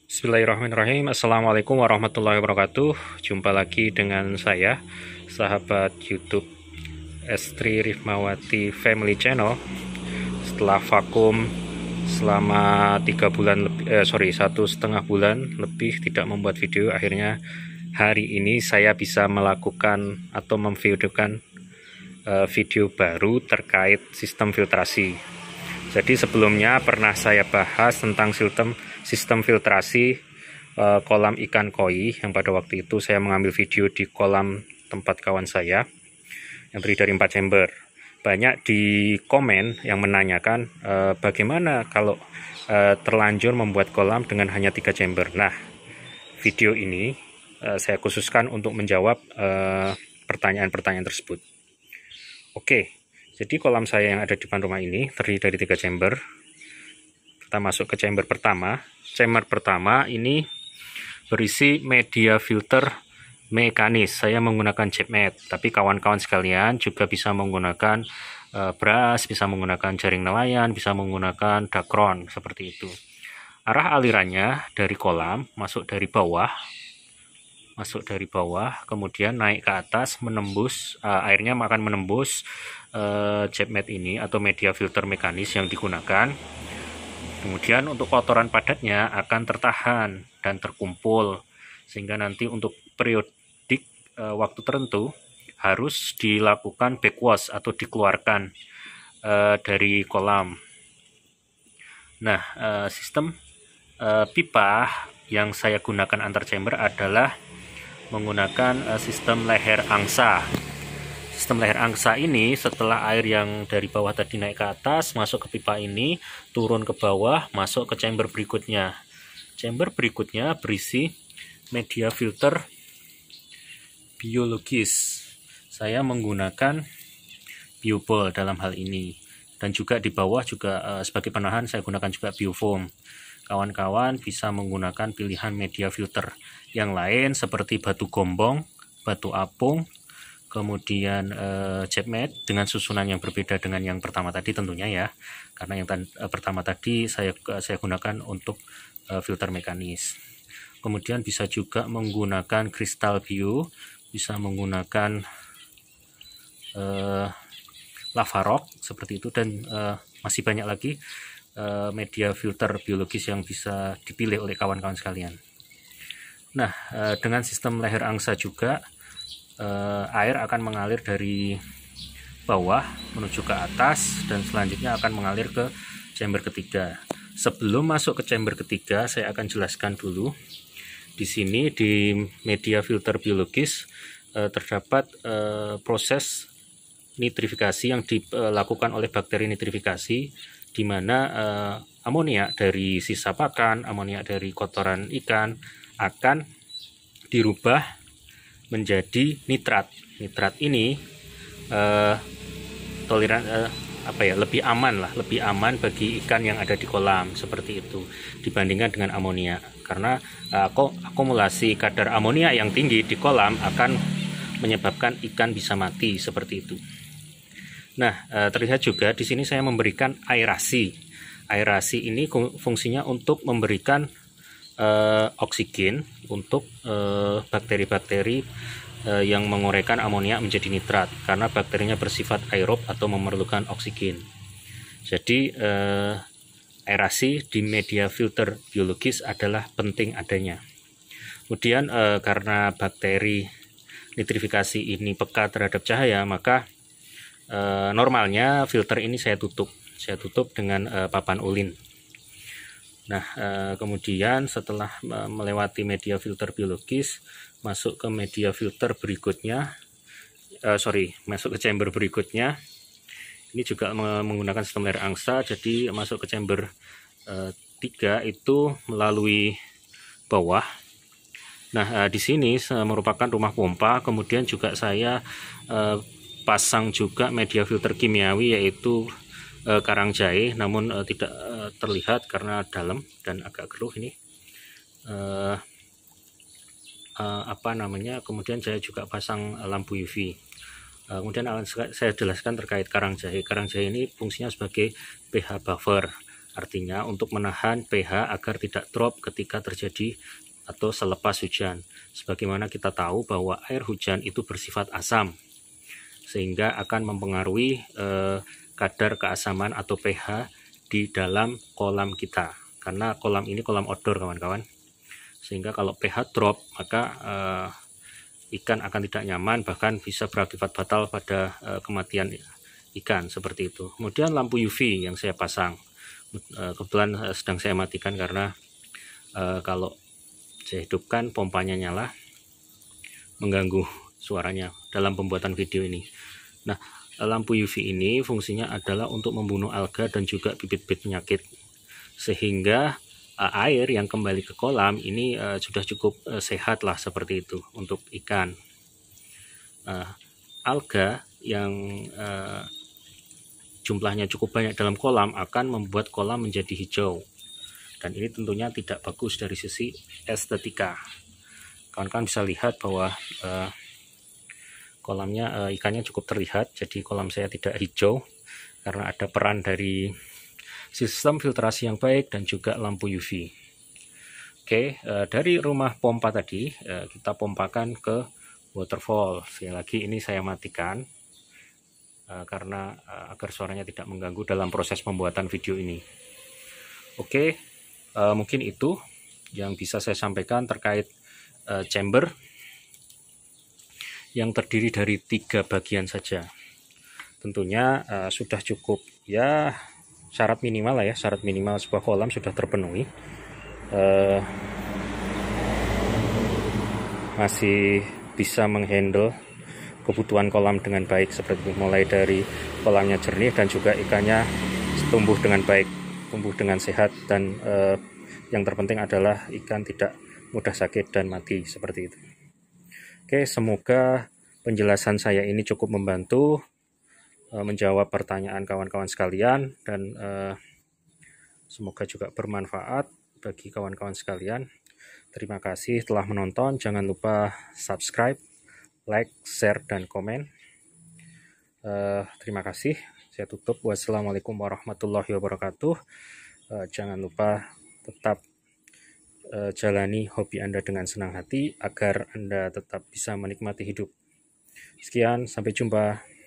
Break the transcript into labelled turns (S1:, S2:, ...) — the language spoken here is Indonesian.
S1: Bismillahirrahmanirrahim. Assalamualaikum warahmatullahi wabarakatuh. Jumpa lagi dengan saya, sahabat YouTube Estri Rifmawati Family Channel. Setelah vakum selama 1,5 bulan lebih tidak membuat video, akhirnya hari ini saya bisa melakukan atau memvideokan video baru terkait sistem filtrasi. Jadi sebelumnya pernah saya bahas tentang sistem filtrasi kolam ikan koi, yang pada waktu itu saya mengambil video di kolam tempat kawan saya yang terdiri dari 4 chamber. Banyak di komen yang menanyakan bagaimana kalau terlanjur membuat kolam dengan hanya 3 chamber. Nah, video ini saya khususkan untuk menjawab pertanyaan-pertanyaan tersebut. Oke, jadi kolam saya yang ada di depan rumah ini terdiri dari 3 chamber. Kita masuk ke chamber pertama. Chamber pertama ini berisi media filter mekanis. Saya menggunakan JetMat, tapi kawan-kawan sekalian juga bisa menggunakan brush, bisa menggunakan jaring nelayan, bisa menggunakan dakron, seperti itu. Arah alirannya dari kolam, masuk dari bawah, kemudian naik ke atas, menembus, airnya akan menembus JetMat ini atau media filter mekanis yang digunakan. Kemudian untuk kotoran padatnya akan tertahan dan terkumpul, sehingga nanti untuk periodik waktu tertentu harus dilakukan backwash atau dikeluarkan dari kolam. Nah, sistem pipa yang saya gunakan antar chamber adalah menggunakan sistem leher angsa. Sistem leher angsa ini setelah air yang dari bawah tadi naik ke atas, masuk ke pipa ini, turun ke bawah, masuk ke chamber berikutnya. Chamber berikutnya berisi media filter biologis. Saya menggunakan biobol dalam hal ini. Dan juga di bawah juga sebagai penahan saya gunakan juga biofoam. Kawan-kawan bisa menggunakan pilihan media filter yang lain seperti batu gombong, batu apung, kemudian JetMat dengan susunan yang berbeda dengan yang pertama tadi tentunya ya, karena yang pertama tadi saya gunakan untuk filter mekanis. Kemudian bisa juga menggunakan kristal bio, bisa menggunakan lava rock seperti itu, dan masih banyak lagi media filter biologis yang bisa dipilih oleh kawan-kawan sekalian. Nah, dengan sistem leher angsa juga air akan mengalir dari bawah menuju ke atas dan selanjutnya akan mengalir ke chamber ketiga. Sebelum masuk ke chamber ketiga, saya akan jelaskan dulu. Di sini di media filter biologis terdapat proses nitrifikasi yang dilakukan oleh bakteri nitrifikasi, di mana amonia dari sisa pakan, amonia dari kotoran ikan akan dirubah menjadi nitrat. Nitrat ini lebih aman bagi ikan yang ada di kolam, seperti itu dibandingkan dengan amonia, karena akumulasi kadar amonia yang tinggi di kolam akan menyebabkan ikan bisa mati, seperti itu. Nah, terlihat juga di sini saya memberikan aerasi. Aerasi ini fungsinya untuk memberikan oksigen untuk bakteri-bakteri yang menguraikan amonia menjadi nitrat, karena bakterinya bersifat aerob atau memerlukan oksigen. Jadi aerasi di media filter biologis adalah penting adanya. Kemudian karena bakteri nitrifikasi ini peka terhadap cahaya, maka normalnya filter ini saya tutup dengan papan ulin. Nah, kemudian setelah melewati media filter biologis, masuk ke media filter berikutnya, masuk ke chamber berikutnya. Ini juga menggunakan sistem leher angsa, jadi masuk ke chamber 3 itu melalui bawah. Nah, di sini merupakan rumah pompa, kemudian juga saya pasang juga media filter kimiawi, yaitu karang jahe, namun tidak terlihat karena dalam dan agak keruh ini. Kemudian saya juga pasang lampu UV. Kemudian saya jelaskan terkait karang jahe. Karang jahe ini fungsinya sebagai pH buffer Artinya untuk menahan pH agar tidak drop ketika terjadi atau selepas hujan. Sebagaimana kita tahu bahwa air hujan itu bersifat asam, sehingga akan mempengaruhi kadar keasaman atau pH di dalam kolam kita. Karena kolam ini kolam outdoor kawan-kawan. Sehingga kalau pH drop, maka ikan akan tidak nyaman, bahkan bisa berakibat fatal pada kematian ikan seperti itu. Kemudian lampu UV yang saya pasang, kebetulan sedang saya matikan karena kalau saya hidupkan pompanya nyala, mengganggu suaranya dalam pembuatan video ini. Nah, lampu UV ini fungsinya adalah untuk membunuh alga dan juga bibit-bibit penyakit, sehingga air yang kembali ke kolam ini sudah cukup sehat lah seperti itu untuk ikan. Alga yang jumlahnya cukup banyak dalam kolam akan membuat kolam menjadi hijau, dan ini tentunya tidak bagus dari sisi estetika. Kawan-kawan bisa lihat bahwa kolamnya ikannya cukup terlihat, jadi kolam saya tidak hijau karena ada peran dari sistem filtrasi yang baik dan juga lampu UV. Oke, dari rumah pompa tadi kita pompakan ke waterfall. Sekali lagi ini saya matikan karena agar suaranya tidak mengganggu dalam proses pembuatan video ini. Oke, mungkin itu yang bisa saya sampaikan terkait chamber yang terdiri dari 3 bagian saja. Tentunya sudah cukup, ya syarat minimal lah ya, syarat minimal sebuah kolam sudah terpenuhi. Masih bisa menghandle kebutuhan kolam dengan baik, seperti mulai dari kolamnya jernih dan juga ikannya tumbuh dengan baik, tumbuh dengan sehat, dan yang terpenting adalah ikan tidak mudah sakit dan mati seperti itu. Oke, semoga penjelasan saya ini cukup membantu menjawab pertanyaan kawan-kawan sekalian, dan semoga juga bermanfaat bagi kawan-kawan sekalian. Terima kasih telah menonton. Jangan lupa subscribe, like, share, dan komen. Terima kasih. Saya tutup. Wassalamualaikum warahmatullahi wabarakatuh. Jangan lupa tetap jalani hobi Anda dengan senang hati agar Anda tetap bisa menikmati hidup. Sekian, sampai jumpa.